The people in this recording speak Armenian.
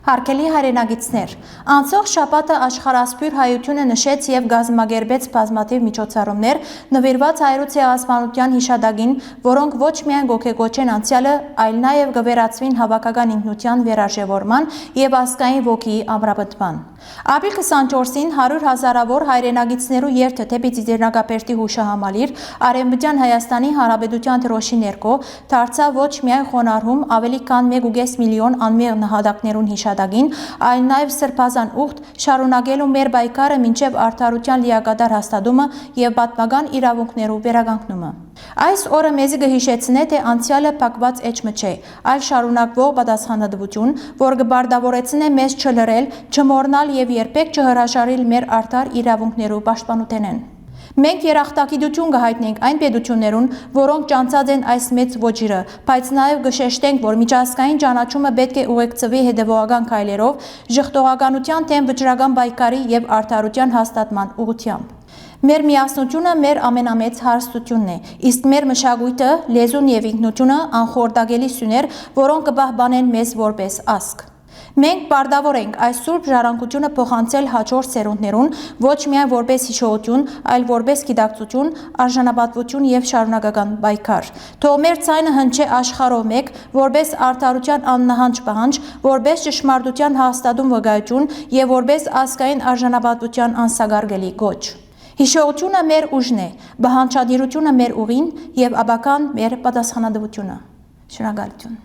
Հարգելի հայրենագիտներ, անցող շաբաթը աշխարհասփյուր հայությունը նշեց եւ գազմագերբեց բազմաթիվ միջոցառումներ նվիրված հայրու ցեղասպանության հիշադակին, որոնք ոչ միայն ոգեգոճեն անցյալը, այլ նաեւ կվերածվին հավաքական ինքնության վերարժևորման եւ ազգային ոգիի ամրապնդման։ Ապրիլ 24-ին 100,000-ավոր հայրենագիտներու երթը դեպի Ծիծեռնակապերտի հուշահամալիր Արևմտյան Հայաստանի Հանրապետության դրոշի ներքո դարձավ ոչ միայն խոնարհում ավելի քան 1.5 միլիոն անմեղ նահատակներուն հիշադակին, այլ նաև սրբազան ուխտ շարունակելու մեր պայքարը մինչև արդարության լիակատար հաստատումը եւ պատմական իրավունքներու վերականգնումը։ Այս օրը մեզի կհիշեցնե, թե անցյալը փակված էջը չէ, այլ շարունակվող պատասխանատվություն, որ կբարդավորեցնե մեզ չլրել, չմոռնալ եւ երբեք չհրաժարել մեր արդար իրավունքներու պաշտպանութենեն։ Մենք երախտագիտություն կհայտնենք այն պետություններուն, որոնք ճանցած են այս մեծ ոճիրը, բայց նաև կշեշտենք, որ միջազգային ճանաչումը պետք է ուղեկցվի հետևողական քայլերով, ժխտողականության թեմ վճռական պայքարի եւ արդարության հաստատման ուղղությամբ։ Մեր միասնությունը մեր ամենամեծ հարստությունն է, իսկ մեր մշակույթը, լեզուն եւ ինքնությունը անխորտակելի սյուներ, որոնք կպահպանեն մեզ որպես ազգ։ Մենք պարտավոր ենք այս սուրբ ժառանգությունը փոխանցել հաջորդ սերունդներուն ոչ միայն որպես հիշողություն, այլ որպես գիտակցություն, արժանապատվություն եւ շարունակական պայքար։ Թող մեր ցայնը հնչե աշխարհով մեկ, որպես արդարության աննահանջ պահանջ, որպես ճշմարտության հաստատուն վկայություն եւ որպես ազգային արժանապատվության անսագարգելի գոչ։ Հիշողությունը մեր ուժն է, բանջարդիրությունը մեր ուղին եւ աբական մեր պատասխանատվությունը։ Շնորհակալություն։